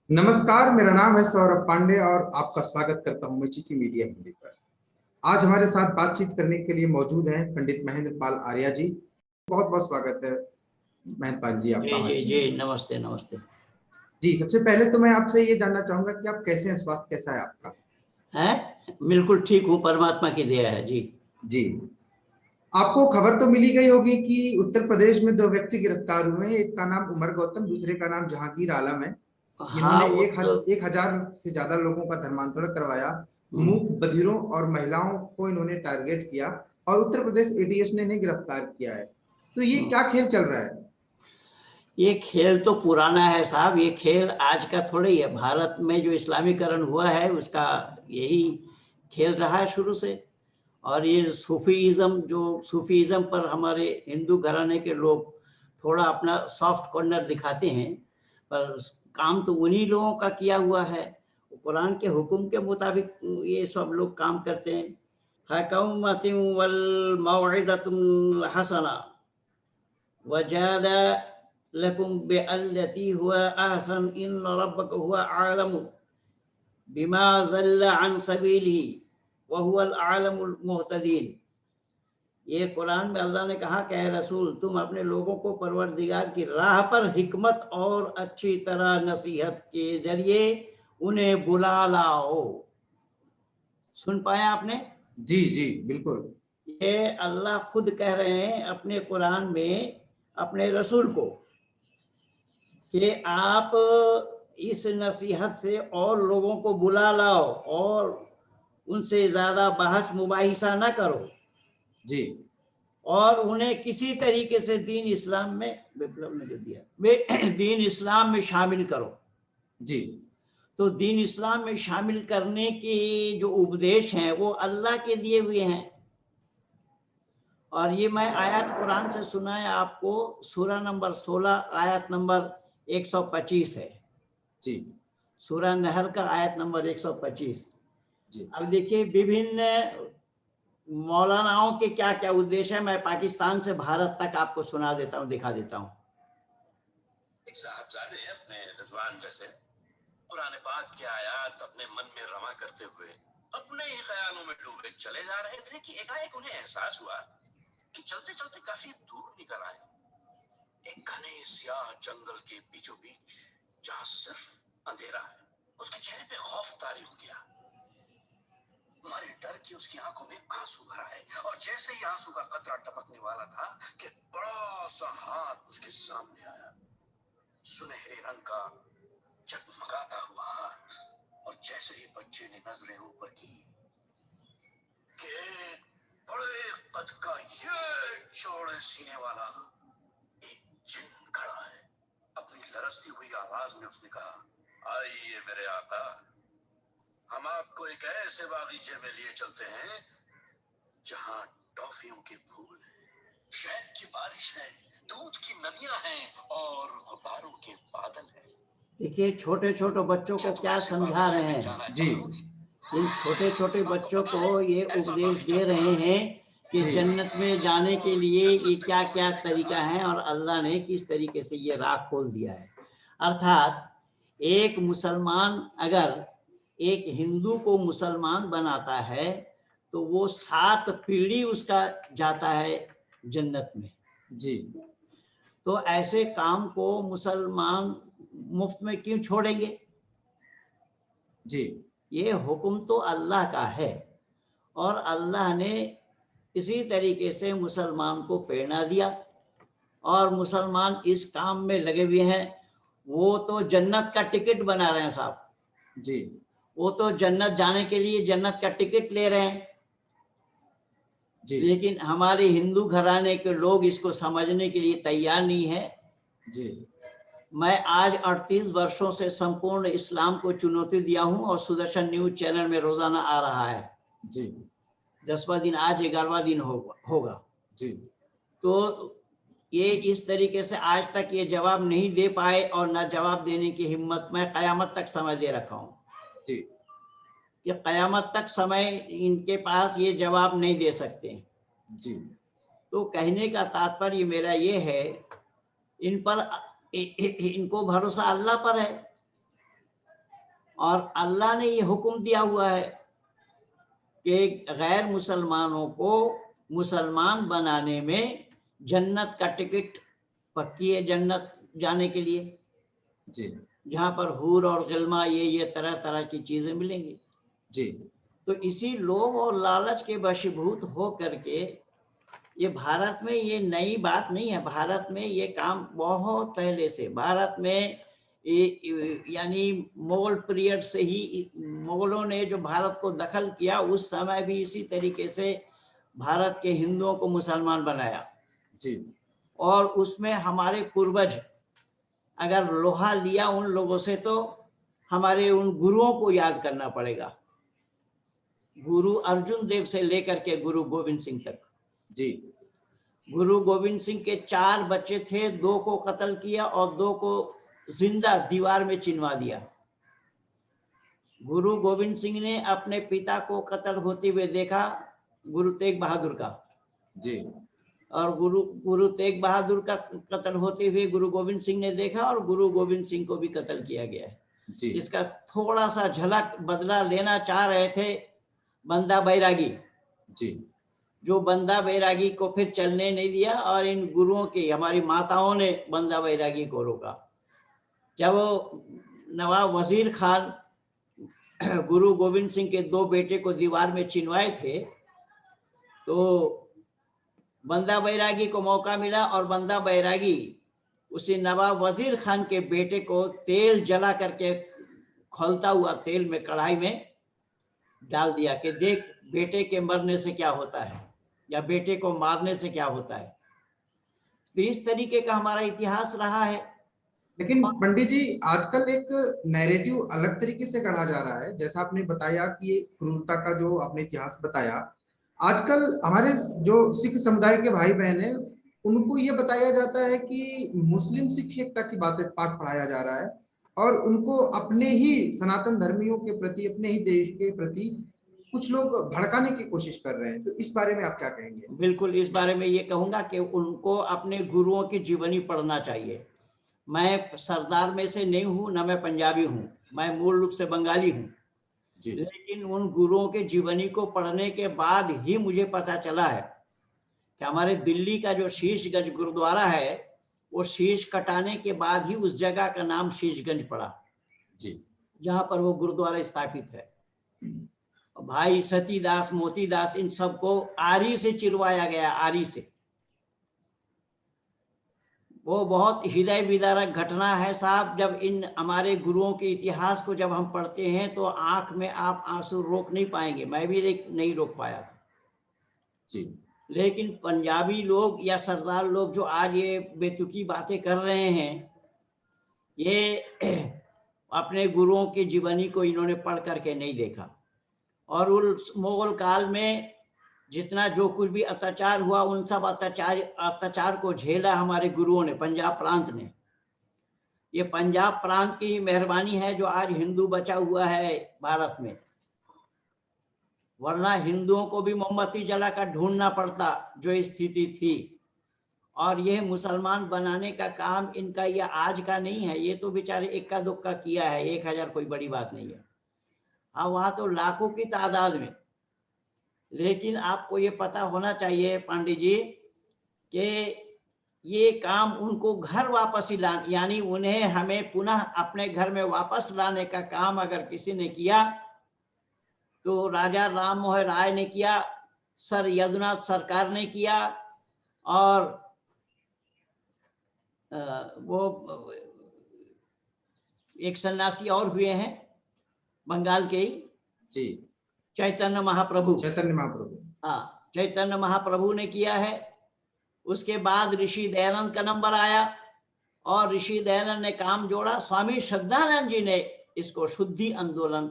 नमस्कार, मेरा नाम है सौरभ पांडे और आपका स्वागत करता हूं मैं चिकी मीडिया हिंदी पर। आज हमारे साथ बातचीत करने के लिए मौजूद हैं पंडित महेंद्र पाल आर्या जी। बहुत बहुत स्वागत है महेंद्र पाल जी आपका जी हमारे जी चैनल जी, में। नमस्ते नमस्ते। जी, सबसे पहले तो मैं आपसे ये जानना चाहूंगा कि आप कैसे हैं, स्वास्थ्य कैसा है आपका? हैं, बिल्कुल ठीक हूँ, परमात्मा की दया है जी। जी, आपको खबर तो मिली गई होगी कि उत्तर प्रदेश में दो व्यक्ति गिरफ्तार हुए हैं। एक का नाम उमर गौतम, दूसरे का नाम जहांगीर आलम है। हाँ, इन्होंने वो तो 1,000 से ज्यादा लोगों का धर्मांतरण करवाया। हम्म, मूक बधिरों और महिलाओं को इन्होंने टारगेट किया और उत्तर प्रदेश एटीएस ने इन्हें गिरफ्तार किया है। तो ये हम्म। क्या खेल चल रहा है? ये खेल तो पुराना है साहब, ये खेल आज का थोड़ा ही है। भारत में जो इस्लामीकरण हुआ है उसका यही खेल रहा है शुरू से। और ये सूफीज़म पर हमारे हिंदू घराने के लोग थोड़ा अपना सॉफ्ट कॉर्नर दिखाते हैं, पर काम तो उन्हीं लोगों का किया हुआ है। कुरान के हुक्म के मुताबिक ये सब लोग काम करते हैं। हकौमतिन वल मौइज़तुल हसना वजादा लकुम बिअल्लती हुआ अहसन इन रब्बक हुआ आलमु बिमा ज़ल्ल अन सबीलिही व हुवल आलमुल मुहतदीन। ये कुरान में अल्लाह ने कहा कि ऐ रसूल, तुम अपने लोगों को परवरदिगार की राह पर हिकमत और अच्छी तरह नसीहत के जरिए उन्हें बुला लाओ। सुन पाया आपने? जी जी, बिल्कुल। ये अल्लाह खुद कह रहे हैं अपने कुरान में अपने रसूल को कि आप इस नसीहत से और लोगों को बुला लाओ और उनसे ज्यादा बहस मुबाहिसा ना करो जी और उन्हें किसी तरीके से दीन इस्लाम में, विप्लव ने जो दिया वे दीन इस्लाम में शामिल करो। जी तो दीन इस्लाम में शामिल करने के जो उपदेश हैं वो अल्लाह के दिए हुए हैं। और ये मैं आयत कुरान से सुनाया आपको, सूरा नंबर 16 आयत नंबर 125 है। जी सूरा नहर का आयत नंबर 125। जी अब देखिए विभिन्न मौलानाओं के क्या क्या उद्देश्य है, मैं पाकिस्तान से भारत तक आपको सुना देता हूँ, दिखा देता हूँ। एक साहबजादे अपने रिजवान जैसे कुरान पाक की आयत अपने मन में रमा करते हुए अपने ही ख्यालों में डूबे चले जा रहे थे कि एकाएक उन्हें एहसास हुआ कि चलते चलते काफी दूर निकल आए एक घने स्याह जंगल के बीचों बीच, जहां सिर्फ अंधेरा है। उसके चेहरे पे खौफ तारी हो गया, मारे डर की उसकी आंखों में आंसू भर आए। और जैसे ही आंसू का कतरा टपकने वाला था कि बड़ा सा हाथ उसके सामने आया, सुनहरे रंग का जगमगाता हुआ हाथ। और जैसे ही बच्चे ने नजरें ऊपर की कि बड़े कद का ये चौड़े सीने वाला एक जिन खड़ा है। अपनी लरसती हुई आवाज में उसने कहा, आइए मेरे आका, हम आपको एक ऐसे बागीचे में लिए चलते हैं जहां टॉफियों के फूल हैं, शहद की बारिश है, दूध की नदियां हैं और गुब्बारों के बादल हैं। देखिए छोटे छोटे बच्चों को क्या समझा रहे हैं। जी इन छोटे छोटे बच्चों को ये उपदेश दे रहे हैं कि जी जन्नत में जाने के लिए ये क्या क्या तरीका है और अल्लाह ने किस तरीके से ये राह खोल दिया है। अर्थात एक मुसलमान अगर एक हिंदू को मुसलमान बनाता है तो वो 7 पीढ़ी उसका जाता है जन्नत में। जी तो ऐसे काम को मुसलमान मुफ्त में क्यों छोड़ेंगे? जी ये हुक्म तो अल्लाह का है और अल्लाह ने इसी तरीके से मुसलमान को प्रेरणा दिया और मुसलमान इस काम में लगे हुए हैं। वो तो जन्नत का टिकट बना रहे हैं साहब, जी वो तो जन्नत जाने के लिए जन्नत का टिकट ले रहे हैं। जी लेकिन हमारे हिंदू घराने के लोग इसको समझने के लिए तैयार नहीं है। जी मैं आज 38 वर्षों से संपूर्ण इस्लाम को चुनौती दिया हूं और सुदर्शन न्यूज चैनल में रोजाना आ रहा है। जी 10वां दिन, आज 11वां दिन होगा। जी तो ये इस तरीके से आज तक ये जवाब नहीं दे पाए और ना जवाब देने की हिम्मत, मैं कयामत तक समय दे रखा हूँ जी कि कयामत तक समय इनके पास ये जवाब नहीं दे सकते। जी तो कहने का तात्पर्य मेरा ये है, इन पर इनको भरोसा अल्लाह पर है। और अल्लाह ने ये हुक्म दिया हुआ है कि गैर मुसलमानों को मुसलमान बनाने में जन्नत का टिकट पक्की है, जन्नत जाने के लिए, जी जहाँ पर हूर और गिल्मा ये तरह तरह की चीजें मिलेंगी। जी तो इसी लोभ और लालच के वशीभूत हो करके, ये भारत में ये नई बात नहीं है, भारत में ये काम बहुत पहले से, भारत में यानी मुगल पीरियड से ही, मुगलों ने जो भारत को दखल किया उस समय भी इसी तरीके से भारत के हिंदुओं को मुसलमान बनाया। जी और उसमें हमारे पूर्वज अगर लोहा लिया उन लोगों से तो हमारे उन गुरुओं को याद करना पड़ेगा, गुरु अर्जुन देव से लेकर के गुरु गोविंद सिंह तक। जी गुरु गोविंद सिंह के 4 बच्चे थे, 2 को कत्ल किया और 2 को जिंदा दीवार में चिनवा दिया। गुरु गोविंद सिंह ने अपने पिता को कत्ल होते हुए देखा, गुरु तेग बहादुर का, जी और गुरु तेग बहादुर का कत्ल होते हुए गुरु गोविंद सिंह ने देखा और गुरु गोविंद सिंह को भी कत्ल किया गया है। जी इसका थोड़ा सा झलक बदला लेना चाह रहे थे बंदा बैरागी, जी जो बंदा बैरागी को फिर चलने नहीं दिया, और इन गुरुओं के, हमारी माताओं ने बंदा बैरागी को रोका। जब वो नवाब वजीर खान गुरु गोविंद सिंह के 2 बेटे को दीवार में चिनवाए थे, तो बंदा बैरागी को मौका मिला और बंदा बैरागी उसी नवाब वजीर खान के बेटे को तेल जला करके, खौलता हुआ तेल में कढ़ाई में डाल दिया कि देख बेटे के मरने से क्या होता है या बेटे को मारने से क्या होता है। तो इस तरीके का हमारा इतिहास रहा है। लेकिन पंडित जी, आजकल एक नैरेटिव अलग तरीके से गढ़ा जा रहा है, जैसा आपने बताया कि ये क्रूरता का जो आपने इतिहास बताया, आजकल हमारे जो सिख समुदाय के भाई बहन हैं उनको ये बताया जाता है कि मुस्लिम सिख एकता की बातें, पाठ पढ़ाया जा रहा है और उनको अपने ही सनातन धर्मियों के प्रति, अपने ही देश के प्रति कुछ लोग भड़काने की कोशिश कर रहे हैं। तो इस बारे में आप क्या कहेंगे? बिल्कुल, इस बारे में ये कहूंगा कि उनको अपने गुरुओं की जीवनी पढ़ना चाहिए। मैं सरदार में से नहीं हूं, ना मैं पंजाबी हूं, मैं मूल रूप से बंगाली हूं, लेकिन उन गुरुओं के जीवनी को पढ़ने के बाद ही मुझे पता चला है कि हमारे दिल्ली का जो शीशगंज गुरुद्वारा है, वो शीश कटाने के बाद ही उस जगह का नाम शीशगंज पड़ा, जी जहां पर वो गुरुद्वारा स्थापित है। भाई सतीदास, मोतीदास, इन सबको आरी से चिरवाया गया, आरी से। वो बहुत हृदय विदारक घटना है साहब। जब इन हमारे गुरुओं के इतिहास को जब हम पढ़ते हैं तो आंख में आप आंसू रोक नहीं पाएंगे, मैं भी नहीं रोक पाया था जी। लेकिन पंजाबी लोग या सरदार लोग जो आज ये बेतुकी बातें कर रहे हैं, ये अपने गुरुओं की जीवनी को इन्होंने पढ़ करके नहीं देखा। और उस मुगल काल में जितना जो कुछ भी अत्याचार हुआ, उन सब अत्याचार को झेला हमारे गुरुओं ने, पंजाब प्रांत ने। ये पंजाब प्रांत की ही मेहरबानी है जो आज हिंदू बचा हुआ है भारत में, वरना हिंदुओं को भी मोमबत्ती जलाकर ढूंढना पड़ता जो स्थिति थी। और यह मुसलमान बनाने का काम इनका ये आज का नहीं है, ये तो बेचारे इक्का दुक्का किया है, 1000 कोई बड़ी बात नहीं है। हाँ, वहां तो लाखों की तादाद में। लेकिन आपको ये पता होना चाहिए पंडित जी कि ये काम उनको घर वापस लाने, यानी उन्हें हमें पुनः अपने घर में वापस लाने का काम अगर किसी ने किया तो राजा राम मोहन राय ने किया, सर यदुनाथ सरकार ने किया, और वो एक सन्यासी और हुए हैं बंगाल के ही, जी, चैतन्य महाप्रभु। हाँ, चैतन्य महाप्रभु ने किया है। उसके बाद ऋषि दयानंद का नंबर आया और ऋषि दयानंद ने काम जोड़ा। स्वामी श्रद्धानंद जी ने इसको शुद्धि आंदोलन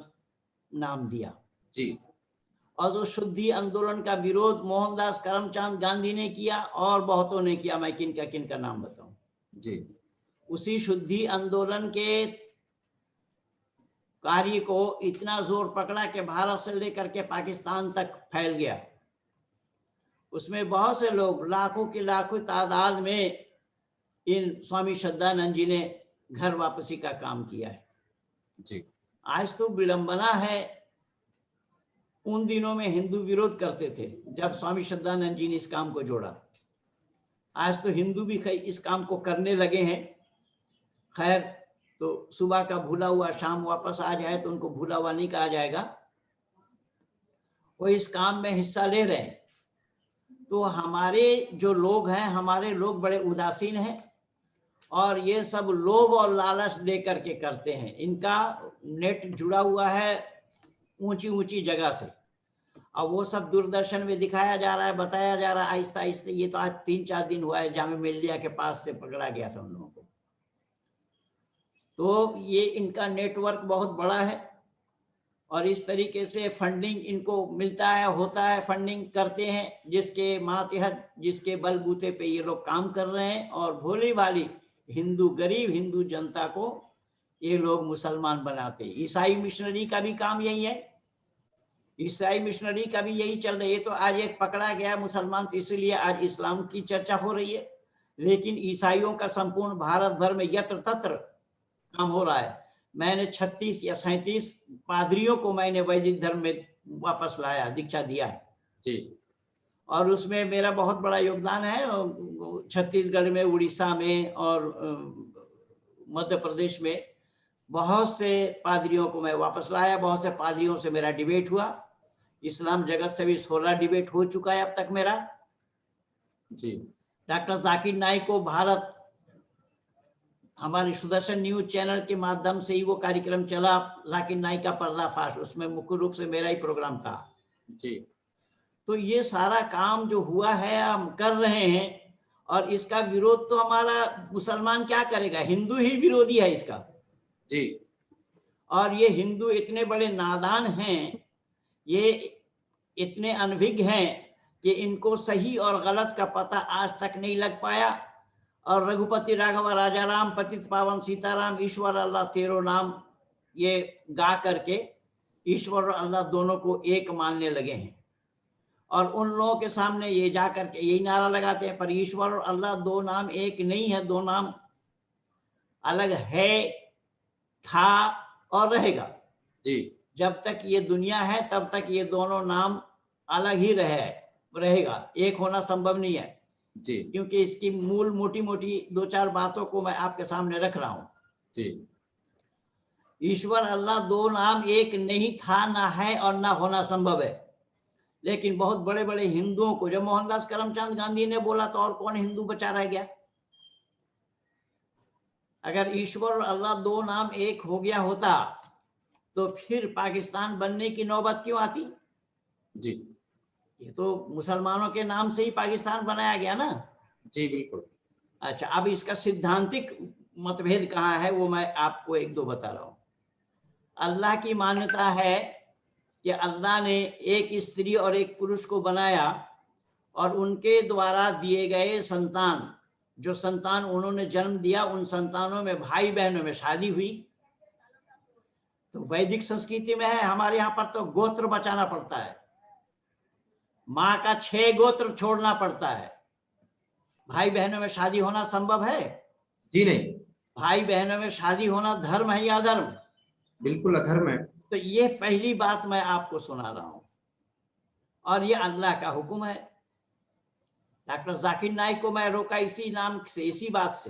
नाम दिया जी। और जो शुद्धि आंदोलन का विरोध मोहनदास करमचंद गांधी ने किया और बहुतों ने किया, मैं किन का नाम बताऊं जी। उसी शुद्धि आंदोलन के कार्य को इतना जोर पकड़ा कि भारत से लेकर के पाकिस्तान तक फैल गया। उसमें बहुत से लोग, लाखों की लाखों तादाद में इन स्वामी श्रद्धानंद जी ने घर वापसी का काम किया है। जी। आज तो विडंबना है, उन दिनों में हिंदू विरोध करते थे जब स्वामी श्रद्धानंद जी ने इस काम को जोड़ा। आज तो हिंदू भी इस काम को करने लगे हैं। खैर, तो सुबह का भूला हुआ शाम वापस आ जाए तो उनको भूला हुआ नहीं कहा जाएगा। वो इस काम में हिस्सा ले रहे हैं। तो हमारे जो लोग हैं, हमारे लोग बड़े उदासीन हैं और ये सब लोभ और लालच दे करके करते हैं। इनका नेट जुड़ा हुआ है ऊंची ऊंची जगह से, और वो सब दूरदर्शन में दिखाया जा रहा है, बताया जा रहा है आहिस्ता आहिस्ता। ये तो आज 3-4 दिन हुआ है, जामिया मिल्लिया के पास से पकड़ा गया था उन लोगों को। तो ये इनका नेटवर्क बहुत बड़ा है और इस तरीके से फंडिंग इनको मिलता है, होता है, फंडिंग करते हैं, जिसके मातहत, जिसके बलबूते पे ये लोग काम कर रहे हैं। और भोली भाली हिंदू, गरीब हिंदू जनता को ये लोग मुसलमान बनाते हैं। ईसाई मिशनरी का भी काम यही है, ईसाई मिशनरी का भी यही चल रही है। तो आज एक पकड़ा गया मुसलमान, तो इसलिए आज इस्लाम की चर्चा हो रही है। लेकिन ईसाइयों का संपूर्ण भारत भर में यत्र तत्र काम हो रहा है। मैंने 36 या 37 पादरियों को मैंने वैदिक धर्म में वापस लाया, दीक्षा दिया है जी। और उसमें मेरा बहुत बड़ा योगदान है। छत्तीसगढ़ में, उड़ीसा में और मध्य प्रदेश में बहुत से पादरियों को मैं वापस लाया। बहुत से पादरियों से मेरा डिबेट हुआ। इस्लाम जगत से भी 16 डिबेट हो चुका है अब तक मेरा। जी। डॉक्टर जाकिर नाइक को भारत, हमारे सुदर्शन न्यूज चैनल के माध्यम से ही वो कार्यक्रम चला, जाकिर नाइक का पर्दाफाश, उसमें मुख्य रूप से मेरा ही प्रोग्राम था। जी। तो ये सारा काम जो हुआ है हम कर रहे हैं, और इसका विरोध तो हमारा मुसलमान क्या करेगा, हिंदू ही विरोधी है इसका। जी। और ये हिंदू इतने बड़े नादान हैं, ये इतने अनभिज्ञ हैं कि इनको सही और गलत का पता आज तक नहीं लग पाया। और रघुपति राघव राजा राम, पतित पावन सीताराम, ईश्वर अल्लाह तेरो नाम, ये गा करके ईश्वर और अल्लाह दोनों को एक मानने लगे हैं। और उन लोगों के सामने ये जा करके यही नारा लगाते हैं, पर ईश्वर और अल्लाह दो नाम एक नहीं है, दो नाम अलग है, था और रहेगा। जी। जब तक ये दुनिया है तब तक ये दोनों नाम अलग ही रहेगा, एक होना संभव नहीं है। जी। क्योंकि इसकी मूल मोटी मोटी 2-4 बातों को मैं आपके सामने रख रहा हूं। जी। ईश्वर अल्लाह दो नाम एक नहीं था, ना है और ना होना संभव है। लेकिन बहुत बड़े बड़े हिंदुओं को, जब मोहनदास करमचंद गांधी ने बोला तो और कौन हिंदू बचा रह गया। अगर ईश्वर और अल्लाह दो नाम एक हो गया होता तो फिर पाकिस्तान बनने की नौबत क्यों आती। जी। ये तो मुसलमानों के नाम से ही पाकिस्तान बनाया गया ना। जी बिल्कुल। अच्छा, अब इसका सिद्धांतिक मतभेद कहाँ है वो मैं आपको 1-2 बता रहा हूं। अल्लाह की मान्यता है कि अल्लाह ने एक स्त्री और एक पुरुष को बनाया और उनके द्वारा दिए गए संतान, जो संतान उन्होंने जन्म दिया, उन संतानों में भाई बहनों में शादी हुई। तो वैदिक संस्कृति में है, हमारे यहाँ पर तो गोत्र बचाना पड़ता है, माँ का 6 गोत्र छोड़ना पड़ता है। भाई बहनों में शादी होना संभव है? जी नहीं। भाई बहनों में शादी होना धर्म है या अधर्म? बिल्कुल अधर्म है। तो ये पहली बात मैं आपको सुना रहा हूं और ये अल्लाह का हुक्म है। डॉक्टर जाकिर नाइक को मैं रोका इसी नाम से, इसी बात से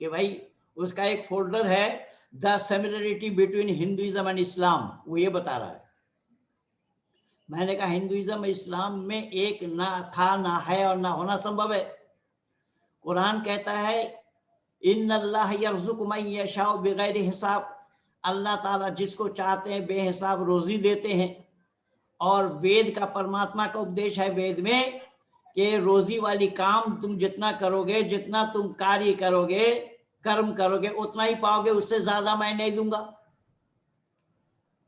कि भाई उसका एक फोल्डर है the similarity between Hinduism and Islam, वो ये बता रहा है। मैंने कहा हिंदुइज्म इस्लाम में एक ना था, ना है और ना होना संभव है। कुरान कहता है इन्नल्लाह यर्ज़ुक़ु मन यशाउ बिगैरि हिसाब, अल्लाह ताला जिसको चाहते हैं बेहिसाब रोजी देते हैं। और वेद का, परमात्मा का उपदेश है वेद में कि रोजी वाली काम तुम जितना करोगे, जितना तुम कार्य करोगे, कर्म करोगे, उतना ही पाओगे, उससे ज्यादा मैं नहीं दूंगा।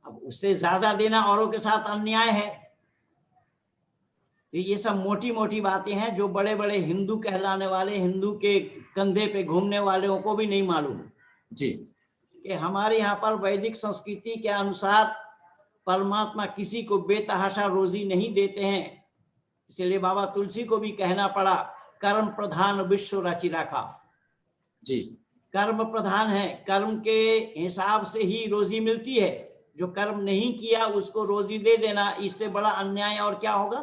अब उससे ज्यादा देना औरों के साथ अन्याय है। तो ये सब मोटी मोटी बातें हैं जो बड़े बड़े हिंदू कहलाने वाले, हिंदू के कंधे पे घूमने वालों को भी नहीं मालूम जी कि हमारे यहाँ पर वैदिक संस्कृति के अनुसार परमात्मा किसी को बेतहाशा रोजी नहीं देते हैं। इसलिए बाबा तुलसी को भी कहना पड़ा कर्म प्रधान विश्व रचि रखा। जी। कर्म प्रधान है, कर्म के हिसाब से ही रोजी मिलती है। जो कर्म नहीं किया उसको रोजी दे देना, इससे बड़ा अन्याय और क्या होगा?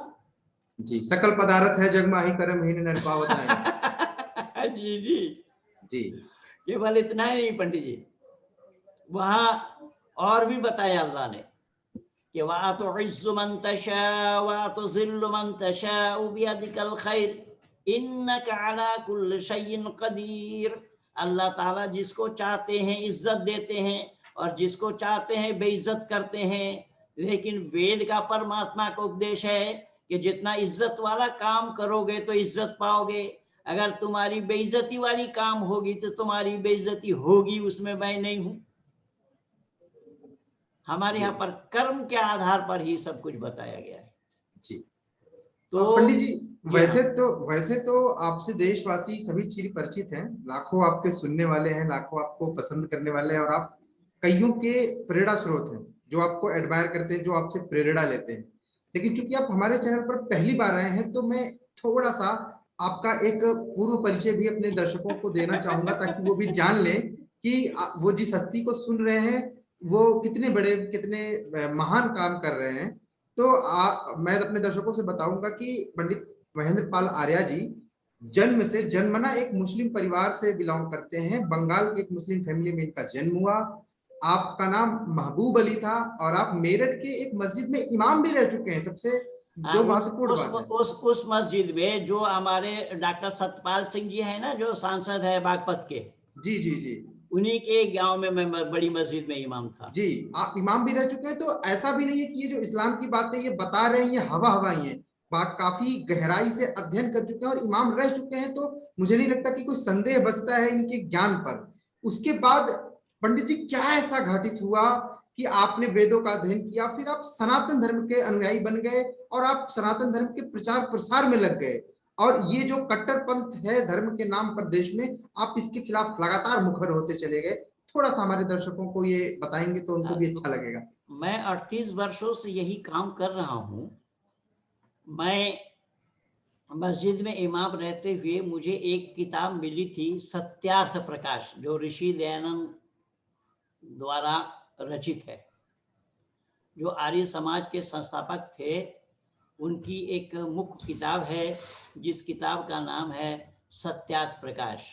जी, सकल पदार्थ है जग माही कर्म हीन नर पावत नहीं। जी जी, जी केवल इतना ही नहीं पंडित जी, वहां और भी बताया अल्लाह ने कि वा तो इज्जु मन तशा वा तो जिल्लु मन तशा बियदिकल खैर इन्नका अला कुल्लि शैइन कदीर। अल्लाह ताला जिसको चाहते हैं इज्जत देते हैं और जिसको चाहते हैं बेइज्जत करते हैं। लेकिन वेद का परमात्मा का उपदेश है कि जितना इज्जत वाला काम करोगे तो इज्जत पाओगे, अगर तुम्हारी बेइज्जती वाली काम होगी तो तुम्हारी बेइज्जती होगी, उसमें मैं नहीं हूं। हमारे जी यहाँ पर कर्म के आधार पर ही सब कुछ बताया गया है। जी। तो पंडित जी, जी हाँ, वैसे तो आपसे देशवासी सभी चीज परिचित हैं, लाखों आपके सुनने वाले हैं, लाखों आपको पसंद करने वाले हैं और आप कईयों के प्रेरणा स्रोत हैं जो आपको एडमायर करते हैं, जो आपसे प्रेरणा लेते हैं। लेकिन चूंकि आप हमारे चैनल पर पहली बार आए हैं तो मैं थोड़ा सा आपका एक पूर्व परिचय भी अपने दर्शकों को देना चाहूंगा ताकि वो भी जान लें कि वो जिस हस्ती को सुन रहे हैं वो कितने बड़े, कितने महान काम कर रहे हैं। तो मैं अपने दर्शकों से बताऊंगा कि पंडित महेंद्र पाल आर्या जी जन्म से जन्मना एक मुस्लिम परिवार से बिलोंग करते हैं। बंगाल के एक मुस्लिम फैमिली में इनका जन्म हुआ। आपका नाम महबूब अली था और आप मेरठ के एक मस्जिद में इमाम भी रह चुके हैं। सबसे जो महत्वपूर्ण बात है, उस मस्जिद में जो हमारे डॉक्टर सतपाल सिंह जी है ना, जो सांसद है बागपत के, जी जी जी उन्हीं के गांव में मैं बड़ी मस्जिद में इमाम था। जी, आप इमाम भी रह चुके हैं। तो ऐसा भी नहीं है कि ये जो इस्लाम की बातें ये बता रहे हैं ये हवा हवाई है, बात काफी गहराई से अध्ययन कर चुके हैं और इमाम रह चुके हैं। तो मुझे नहीं लगता कि कोई संदेह बचता है इनके ज्ञान पर। उसके बाद पंडित जी क्या ऐसा घटित हुआ कि आपने वेदों का अध्ययन किया, फिर आप सनातन धर्म के अनुयायी बन गए और आप सनातन धर्म के प्रचार प्रसार में लग गए और ये जो कट्टरपंथ है धर्म के नाम पर देश में, आप इसके खिलाफ लगातार मुखर होते चले गए। थोड़ा सा हमारे दर्शकों को ये बताएंगे तो उनको भी अच्छा लगेगा। मैं 38 वर्षों से यही काम कर रहा हूं। मैं मस्जिद में इमाम रहते हुए मुझे एक किताब मिली थी, सत्यार्थ प्रकाश, जो ऋषि दयानंद द्वारा रचित है, जो आर्य समाज के संस्थापक थे। उनकी एक मुख्य किताब है जिस किताब का नाम है सत्यार्थ प्रकाश।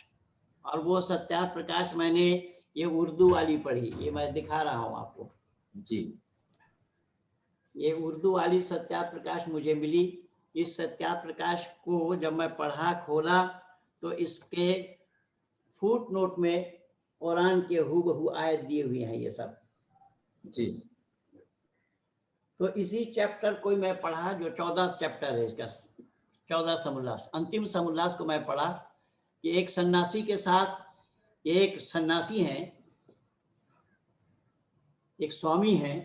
और वो सत्यार्थ प्रकाश मैंने ये उर्दू वाली पढ़ी, ये मैं दिखा रहा हूँ आपको जी। ये उर्दू वाली सत्यार्थ प्रकाश मुझे मिली। इस सत्यार्थ प्रकाश को जब मैं पढ़ा खोला तो इसके फुट नोट में कुरान के हूबहू आयत दिए हुए हैं ये सब। जी। तो इसी चैप्टर को मैं पढ़ा, जो 14 चैप्टर है इसका, 14 समोल्लास, अंतिम समोल्लास को मैं पढ़ा कि एक सन्यासी के साथ, एक सन्यासी हैं, एक स्वामी हैं,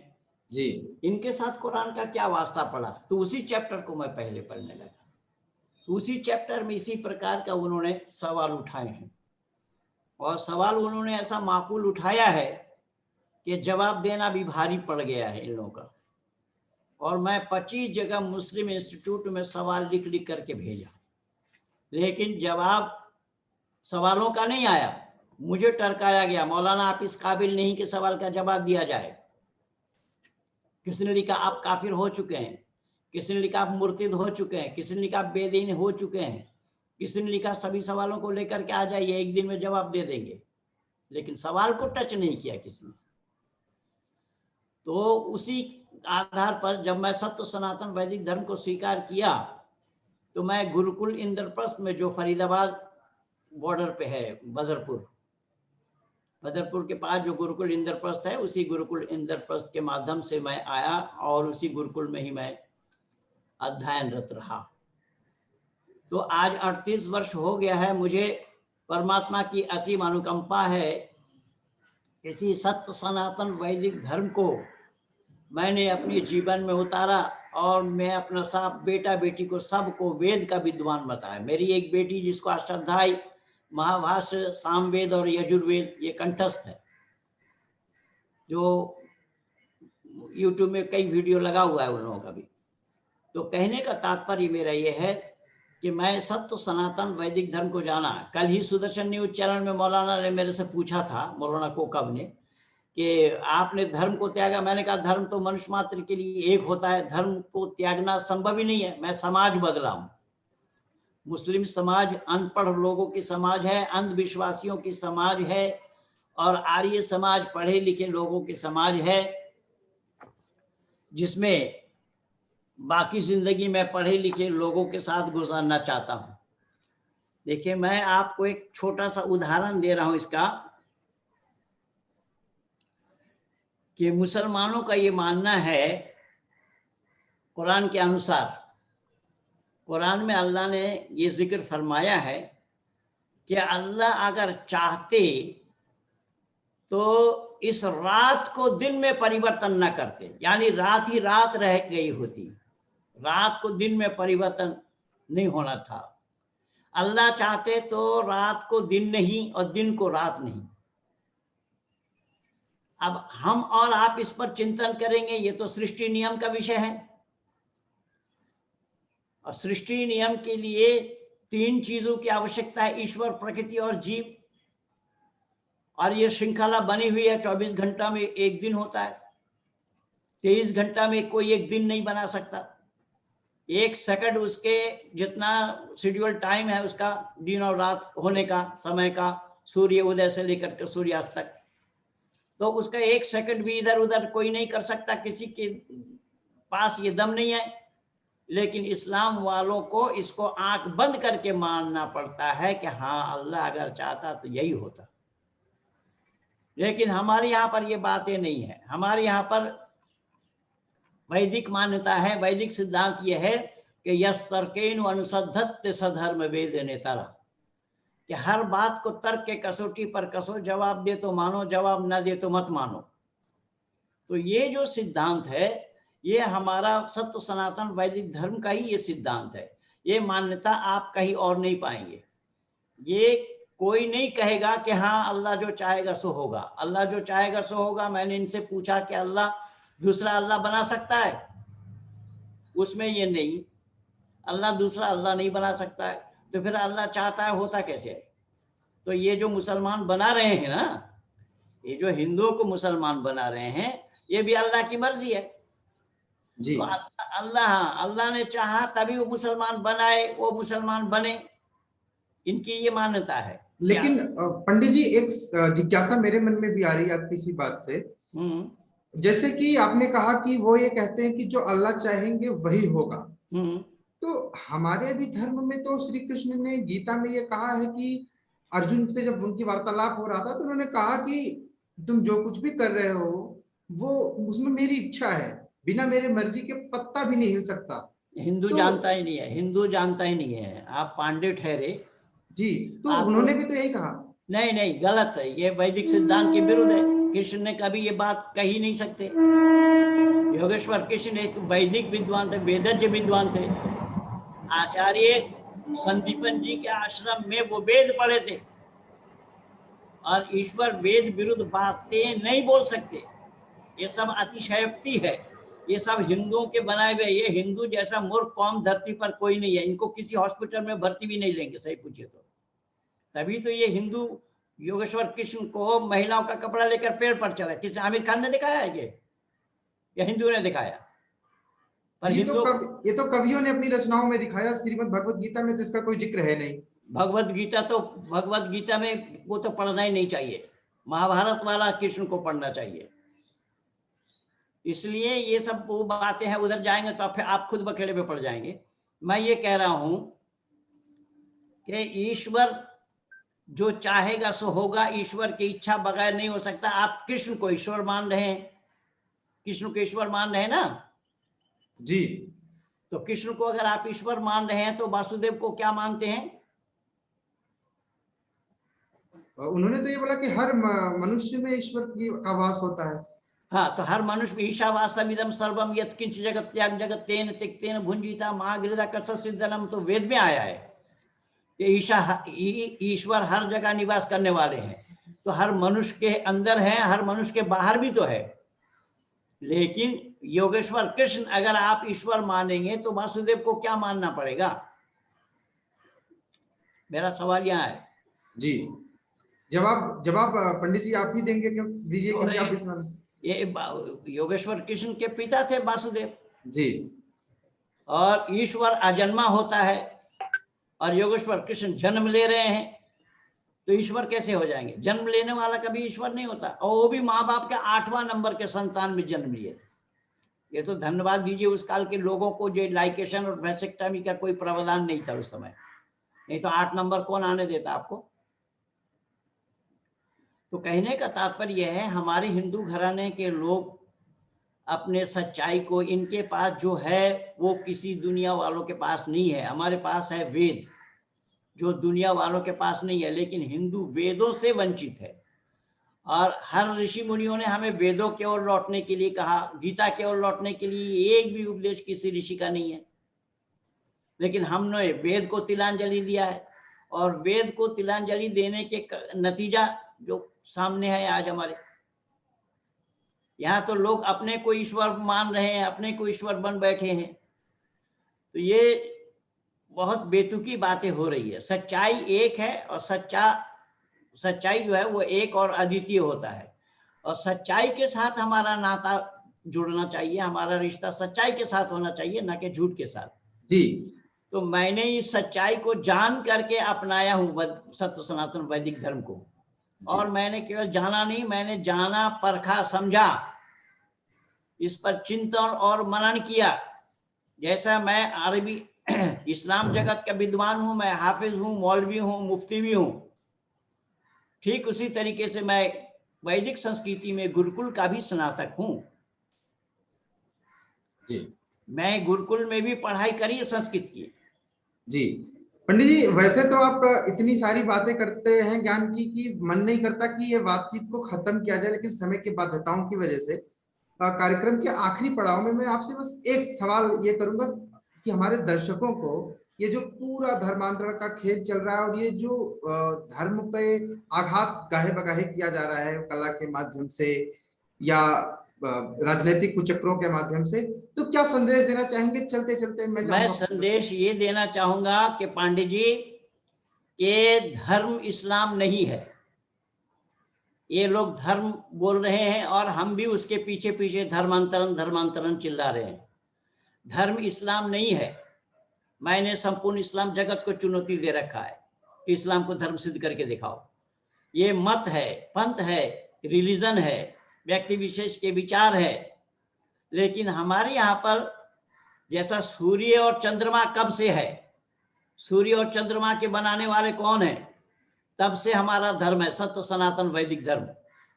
जी। इनके साथ कुरान का क्या वास्ता पड़ा। तो उसी चैप्टर को मैं पहले पढ़ने लगा। तो उसी चैप्टर में इसी प्रकार का उन्होंने सवाल उठाए हैं और सवाल उन्होंने ऐसा माकूल उठाया है कि जवाब देना भी भारी पड़ गया है इन लोगों का। और मैं 25 जगह मुस्लिम इंस्टीट्यूट में सवाल लिख लिख करके भेजा, लेकिन जवाब सवालों का नहीं आया। मुझे टरकाया गया, मौलाना आप इस काबिल नहीं कि सवाल का जवाब दिया जाए। किसी ने लिखा आप काफिर हो चुके हैं, किसी ने लिखा आप मुर्तिद हो चुके हैं, किसी ने लिखा आप बेदीन हो चुके हैं, किसी ने लिखा सभी सवालों को लेकर के आ जाइए, एक दिन में जवाब दे देंगे। लेकिन सवाल को टच नहीं किया किसी ने। तो उसी आधार पर जब मैं सत्य सनातन वैदिक धर्म को स्वीकार किया तो मैं गुरुकुल इंद्रप्रस्थ में, जो फरीदाबाद बॉर्डर पे है, बदरपुर के पास जो गुरुकुल इंद्रप्रस्थ है, उसी गुरुकुल इंद्रप्रस्थ के माध्यम से मैं आया और उसी गुरुकुल में ही मैं अध्ययनरत रहा। तो आज 38 वर्ष हो गया है। मुझे परमात्मा की असीम अनुकंपा है। इसी सत्य सनातन वैदिक धर्म को मैंने अपने जीवन में उतारा और मैं अपना सब बेटा बेटी को सबको वेद का विद्वान बताया। मेरी एक बेटी जिसको अष्टाध्यायी, महाभाष्य, सामवेद और यजुर्वेद ये कंठस्थ है, जो YouTube में कई वीडियो लगा हुआ है उन लोगों का भी। तो कहने का तात्पर्य मेरा ये है कि मैं सत्य सनातन वैदिक धर्म को जाना। कल ही सुदर्शन न्यूज चैनल में मौलाना ने मेरे से पूछा था, मौलाना कोकब ने, कि आपने धर्म को त्यागा। मैंने कहा धर्म तो मनुष्य मात्र के लिए एक होता है, धर्म को त्यागना संभव ही नहीं है। मैं समाज बदला हूं। मुस्लिम समाज अनपढ़ लोगों की समाज है, अंधविश्वासियों की समाज है, और आर्य समाज पढ़े लिखे लोगों की समाज है, जिसमें बाकी जिंदगी मैं पढ़े लिखे लोगों के साथ गुजारना चाहता हूं। देखिए, मैं आपको एक छोटा सा उदाहरण दे रहा हूं इसका, कि मुसलमानों का ये मानना है, कुरान के अनुसार, कुरान में अल्लाह ने ये जिक्र फरमाया है कि अल्लाह अगर चाहते तो इस रात को दिन में परिवर्तन न करते, यानी रात ही रात रह गई होती, रात को दिन में परिवर्तन नहीं होना था। अल्लाह चाहते तो रात को दिन नहीं और दिन को रात नहीं। अब हम और आप इस पर चिंतन करेंगे, ये तो सृष्टि नियम का विषय है, और सृष्टि नियम के लिए 3 चीजों की आवश्यकता है, ईश्वर, प्रकृति और जीव। और ये श्रृंखला बनी हुई है, 24 घंटा में एक दिन होता है, 23 घंटा में कोई एक दिन नहीं बना सकता। 1 सेकंड उसके जितना शेड्यूल टाइम है उसका, दिन और रात होने का समय का, सूर्य उदय से लेकर के सूर्यास्त तक, तो उसका 1 सेकंड भी इधर उधर कोई नहीं कर सकता, किसी के पास ये दम नहीं है। लेकिन इस्लाम वालों को इसको आंख बंद करके मानना पड़ता है कि हाँ, अल्लाह अगर चाहता तो यही होता। लेकिन हमारे यहाँ पर ये बातें नहीं है। हमारे यहाँ पर वैदिक मान्यता है, वैदिक सिद्धांत ये है कि यस्तर्केनु अनुसद्धत्ते सधर्म वेद नेतरा, कि हर बात को तर्क के कसौटी पर कसो, जवाब दे तो मानो, जवाब न दे तो मत मानो। तो ये जो सिद्धांत है, ये हमारा सत्य सनातन वैदिक धर्म का ही ये सिद्धांत है। ये मान्यता आप कहीं और नहीं पाएंगे। ये कोई नहीं कहेगा कि हाँ, अल्लाह जो चाहेगा सो होगा, अल्लाह जो चाहेगा सो होगा। मैंने इनसे पूछा कि अल्लाह दूसरा अल्लाह बना सकता है? उसमें ये नहीं, अल्लाह दूसरा अल्लाह नहीं बना सकता है। तो फिर अल्लाह चाहता है होता कैसे है? तो ये जो मुसलमान बना रहे हैं ना, ये जो हिंदुओं को मुसलमान बना रहे हैं, ये भी अल्लाह की मर्जी है जी। तो अल्लाह ने चाहा तभी वो मुसलमान बनाए, वो मुसलमान बने, इनकी ये मान्यता है। लेकिन पंडित जी, एक जिज्ञासा मेरे मन में भी आ रही है आपकी इसी बात से। जैसे कि आपने कहा कि वो ये कहते हैं कि जो अल्लाह चाहेंगे वही होगा। तो हमारे भी धर्म में तो श्री कृष्ण ने गीता में ये कहा है कि अर्जुन से जब उनकी वार्तालाप हो रहा था तो उन्होंने कहा कि तुम जो कुछ भी कर रहे हो वो उसमें मेरी इच्छा है, बिना मेरे मर्जी के पत्ता भी नहीं हिल सकता। हिंदू तो जानता ही नहीं है, हिंदू जानता ही नहीं है। आप पांडे ठहरे जी, तो उन्होंने भी तो यही कहा। नहीं नहीं, गलत है, ये वैदिक सिद्धांत के विरुद्ध है। कृष्ण ने कभी ये बात कही नहीं सकते। योगेश्वर कृष्ण एक वैदिक विद्वान थे, वेदज्ञ विद्वान थे। आचार्य संदीपन जी के आश्रम में वो वेद पढ़े थे, और ईश्वर वेद विरुद्ध बातें नहीं बोल सकते। ये सब अतिशयोक्ति है, ये सब हिंदुओं के बनाए हुए। ये हिंदू जैसा मूर्ख कौम धरती पर कोई नहीं है। इनको किसी हॉस्पिटल में भर्ती भी नहीं लेंगे, सही पूछिए तो। तभी तो ये हिंदू योगेश्वर कृष्ण को महिलाओं का कपड़ा लेकर पेड़ पर चला। किसने? आमिर खान ने दिखाया है ये, या हिंदू ने दिखाया? पर ये तो कवियों ने अपनी रचनाओं में दिखाया। श्रीमद् भगवत गीता में तो इसका कोई जिक्र है नहीं। भगवत गीता में वो तो पढ़ना ही नहीं चाहिए। महाभारत वाला कृष्ण को पढ़ना चाहिए। इसलिए ये सब वो बातें हैं, उधर जाएंगे तो फिर आप खुद बखेड़े में पड़ जाएंगे। मैं ये कह रहा हूं कि ईश्वर जो चाहेगा सो होगा, ईश्वर की इच्छा बगैर नहीं हो सकता। आप कृष्ण को ईश्वर मान रहे हैं, कृष्ण को ईश्वर मान रहे हैं ना जी। तो कृष्ण को अगर आप ईश्वर मान रहे हैं तो वासुदेव को क्या मानते हैं? उन्होंने तो ये बोला कि हर मनुष्य में ईश्वर की आवास होता है। हाँ, तो हर मनुष्य में ईशावासमिदं सर्वम यत्किंच जगत त्याग जगत तेन तिक्तेन भुंजिता महागृदा कससिद्धनम, तो वेद में आया है कि ईश्वर हर जगह निवास करने वाले हैं। तो हर मनुष्य के अंदर है, हर मनुष्य के बाहर भी तो है। लेकिन योगेश्वर कृष्ण अगर आप ईश्वर मानेंगे तो वासुदेव को क्या मानना पड़ेगा? मेरा सवाल यहाँ है। जी, जवाब जवाब पंडित जी आप ही देंगे, क्यों दीजिए, क्योंकि आप विद्वान हैं। ये योगेश्वर कृष्ण के पिता थे वासुदेव, जी, और ईश्वर अजन्मा होता है और योगेश्वर कृष्ण जन्म ले रहे हैं, तो ईश्वर कैसे हो जाएंगे? जन्म लेने वाला कभी ईश्वर नहीं होता, और वो भी माँ बाप के 8वां नंबर के संतान में जन्म लिए। ये तो धन्यवाद दीजिए उस काल के लोगों को जो लाइकेशन और वैसेक्टमी का कोई प्रावधान नहीं था उस समय, नहीं तो 8 नंबर कौन आने देता आपको। तो कहने का तात्पर्य यह है, हमारे हिंदू घराने के लोग अपने सच्चाई को, इनके पास जो है वो किसी दुनिया वालों के पास नहीं है। हमारे पास है वेद, जो दुनिया वालों के पास नहीं है, लेकिन हिंदू वेदों से वंचित है। और हर ऋषि मुनियों ने हमें वेदों की ओर लौटने के लिए कहा, गीता की ओर लौटने के लिए एक भी उपदेश किसी ऋषि का नहीं है, लेकिन हमने वेद को तिलांजलि दिया है। और वेद को तिलांजलि देने के नतीजा जो सामने है आज हमारे यहाँ, तो लोग अपने को ईश्वर मान रहे हैं, अपने को ईश्वर बन बैठे हैं। तो ये बहुत बेतुकी बातें हो रही है। सच्चाई एक है, और सच्चाई जो है वो एक और अद्वितीय होता है, और सच्चाई के साथ हमारा नाता जुड़ना चाहिए, हमारा रिश्ता सच्चाई के साथ होना चाहिए, ना कि झूठ के साथ। जी, तो मैंने इस सच्चाई को जान करके अपनाया हूँ सत्य सनातन वैदिक धर्म को, और मैंने केवल जाना नहीं, मैंने जाना, परखा, समझा, इस पर चिंतन और मनन किया। जैसा मैं अरबी इस्लाम जगत का विद्वान हूं, मैं हाफिज हूं, मौलवी हूं, मुफ्ती भी हूं, ठीक उसी तरीके से मैं वैदिक संस्कृति में गुरुकुल का भी स्नातक हूं। जी, मैं गुरुकुल में भी पढ़ाई करी है संस्कृत की। जी पंडित जी, वैसे तो आप इतनी सारी बातें करते हैं ज्ञान की कि मन नहीं करता कि ये बातचीत को खत्म किया जाए, लेकिन समय की बाध्यताओं की वजह से कार्यक्रम के आखिरी पड़ाव में मैं आपसे बस एक सवाल ये करूंगा कि हमारे दर्शकों को ये जो पूरा धर्मांतरण का खेल चल रहा है, और ये जो धर्म पे आघात गाहे बगाहे किया जा रहा है कला के माध्यम से या राजनीतिक कुचक्रों के माध्यम से, तो क्या संदेश देना चाहेंगे चलते चलते? मैं संदेश ये देना चाहूंगा कि पांडे जी, ये धर्म इस्लाम नहीं है। ये लोग धर्म बोल रहे हैं और हम भी उसके पीछे पीछे धर्मांतरण चिल्ला रहे हैं। धर्म इस्लाम नहीं है। मैंने संपूर्ण इस्लाम जगत को चुनौती दे रखा है कि इस्लाम को धर्म सिद्ध करके दिखाओ। ये मत है, पंथ है, रिलीजन है, व्यक्ति विशेष के विचार है। लेकिन हमारे यहाँ पर जैसा सूर्य और चंद्रमा कब से है, सूर्य और चंद्रमा के बनाने वाले कौन है? तब से हमारा धर्म है सत्य सनातन वैदिक धर्म।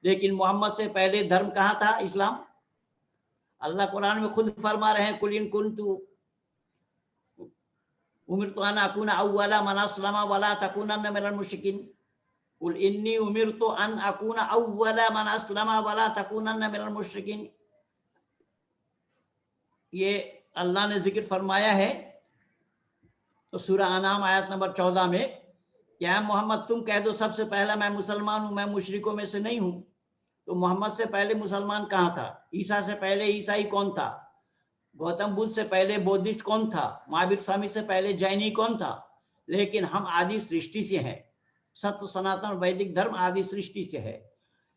लेकिन मोहम्मद से पहले धर्म कहाँ था? इस्लाम। अल्लाह कुरान में खुद फरमा रहे हैं, कुल इन कुन्तु उमिरतु अन अकूना अव्वला मन अस्लमा वला तकूनन्ना मिनल मुश्रिकीन। कुल इन्नी उमिरतु अन अकूना अव्वला मन अस्लमा वला तकूनन्ना मिनल मुश्रिकीन। ये अल्लाह ने जिक्र फरमाया है तो सूरह अनाम आयत नंबर 14 में, क्या मोहम्मद तुम कह दो सबसे पहला मैं मुसलमान हूं, मैं मुशरिकों में से नहीं हूं। तो मोहम्मद से पहले मुसलमान कहाँ था? ईसा से पहले ईसाई कौन था? गौतम बुद्ध से पहले बौद्धिस्ट कौन था? महावीर स्वामी से पहले जैनी कौन था? लेकिन हम आदि सृष्टि से हैं। सत्य सनातन वैदिक धर्म आदि सृष्टि से है।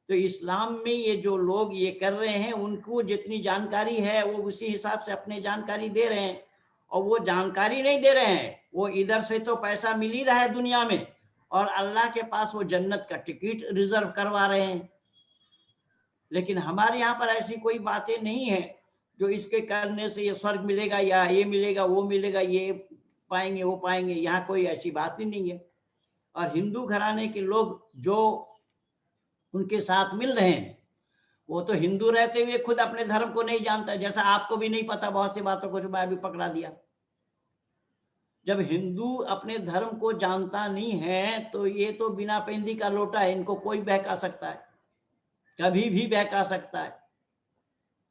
तो इस्लाम में ये जो लोग ये कर रहे हैं, उनको जितनी जानकारी है वो उसी हिसाब से अपनी जानकारी दे रहे हैं। और वो जानकारी नहीं दे रहे हैं, वो इधर से तो पैसा मिल ही रहा है दुनिया में, और अल्लाह के पास वो जन्नत का टिकट रिजर्व करवा रहे हैं। लेकिन हमारे यहाँ पर ऐसी कोई बातें नहीं है जो इसके करने से ये स्वर्ग मिलेगा या ये मिलेगा वो मिलेगा, ये पाएंगे वो पाएंगे। यहाँ कोई ऐसी बात ही नहीं है। और हिंदू घराने के लोग जो उनके साथ मिल रहे हैं, वो तो हिंदू रहते हुए खुद अपने धर्म को नहीं जानता, जैसा आपको भी नहीं पता बहुत सी बातों को जो मैं अभी पकड़ा दिया। जब हिंदू अपने धर्म को जानता नहीं है तो ये तो बिना पेंदी का लोटा है, इनको कोई बहका सकता है, कभी भी बहका सकता है।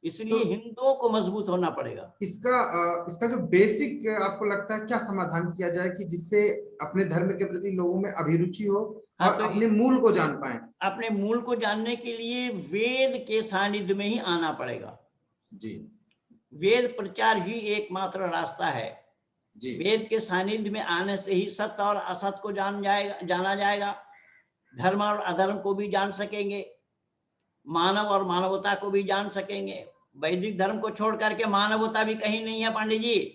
इसलिए तो हिंदुओं को मजबूत होना पड़ेगा। इसका जो बेसिक आपको लगता है क्या समाधान किया जाए कि जिससे अपने धर्म के प्रति लोगों में अभिरुचि हो हाँ, और तो अपने मूल को जान पाए? अपने मूल को जानने के लिए वेद के सानिध्य में ही आना पड़ेगा। जी, वेद प्रचार ही एकमात्र रास्ता है। जी वेद के सानिध्य में आने से ही सत्य और असत को जाना जाएगा, धर्म और अधर्म को भी जान सकेंगे, मानव और मानवता को भी जान सकेंगे। वैदिक धर्म को छोड़ करके मानवता भी कहीं नहीं है पंडित जी।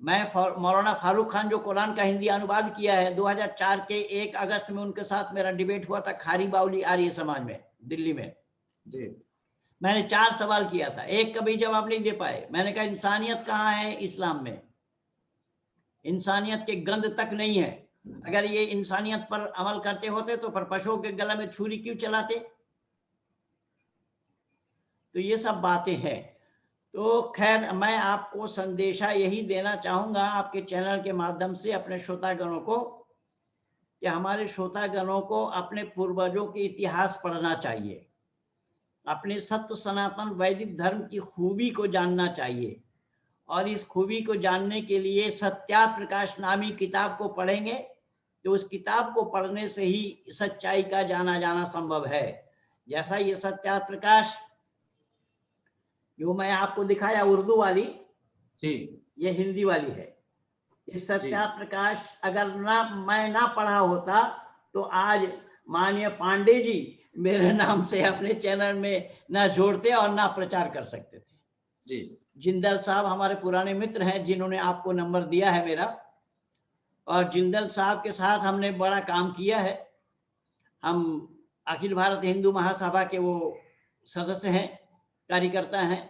मैं मौलाना फारूक खान जो कुरान का हिंदी अनुवाद किया है, 2004 के 1 अगस्त में उनके साथ मेरा डिबेट हुआ था खारी बाउली आर्य समाज में, दिल्ली में। जी मैंने 4 सवाल किया था, एक कभी जवाब नहीं दे पाए। मैंने कहा इंसानियत कहाँ है इस्लाम में? इंसानियत के गंध तक नहीं है। अगर ये इंसानियत पर अमल करते होते तो फिर पशुओं के गला में छुरी क्यों चलाते? तो ये सब बातें हैं। तो खैर, मैं आपको संदेशा यही देना चाहूंगा आपके चैनल के माध्यम से अपने श्रोतागणों को, कि हमारे श्रोतागणों को अपने पूर्वजों के इतिहास पढ़ना चाहिए, अपने सत्य सनातन वैदिक धर्म की खूबी को जानना चाहिए, और इस खूबी को जानने के लिए सत्यार्थ प्रकाश नामी किताब को पढ़ेंगे तो उस किताब को पढ़ने से ही सच्चाई का जाना संभव है। जैसा ये सत्यार्थ प्रकाश जो मैं आपको दिखाया उर्दू वाली, जी ये हिंदी वाली है। इस सत्यार्थ प्रकाश अगर मैं ना पढ़ा होता तो आज माननीय पांडे जी मेरे नाम से अपने चैनल में ना जोड़ते और ना प्रचार कर सकते थे। जी जिंदल साहब हमारे पुराने मित्र हैं जिन्होंने आपको नंबर दिया है मेरा, और जिंदल साहब के साथ हमने बड़ा काम किया है। हम अखिल भारत हिंदू महासभा के वो सदस्य हैं, कार्यकर्ता हैं।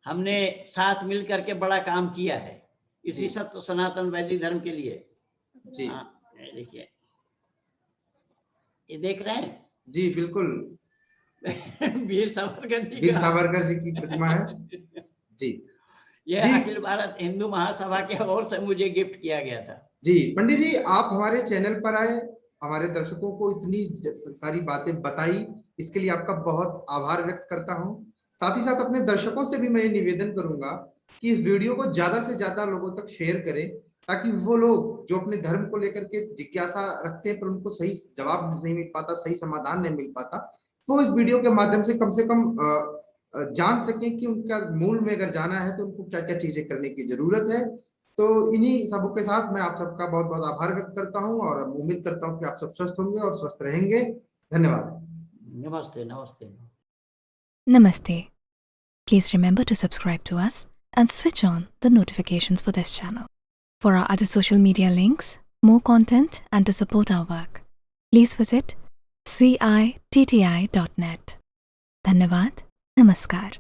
हमने साथ मिल करके बड़ा काम किया है इसी सत्य सनातन वैदिक धर्म के लिए। जी देखिए, ये देख रहे हैं? जी बिल्कुल, वीर सावरकर जी वीर सावरकर जी की प्रतिमा है। जी ये जी अखिल भारत हिंदू महासभा के ओर से मुझे गिफ्ट किया गया था। जी पंडित जी, आप हमारे चैनल पर आए, हमारे दर्शकों को इतनी सारी बातें बताई, इसके लिए आपका बहुत आभार व्यक्त करता हूं। साथ ही साथ अपने दर्शकों से भी मैं ये निवेदन करूंगा कि इस वीडियो को ज्यादा से ज्यादा लोगों तक शेयर करें, ताकि वो लोग जो अपने धर्म को लेकर के जिज्ञासा रखते हैं पर उनको सही जवाब नहीं मिल पाता, सही समाधान नहीं मिल पाता, तो इस वीडियो के माध्यम से कम जान सकें कि उनका मूल में अगर जाना है तो उनको क्या क्या चीजें करने की जरूरत है। तो इन्हीं सबों के साथ मैं आप सबका बहुत बहुत आभार व्यक्त करता हूं और उम्मीद करता हूं कि आप सब स्वस्थ होंगे और स्वस्थ रहेंगे। धन्यवाद। नमस्ते नमस्ते Namaste. Please remember to subscribe to us and switch on the notifications for this channel. For our other social media links, more content, and to support our work, please visit citti.net. Dhanyavad. Namaskar.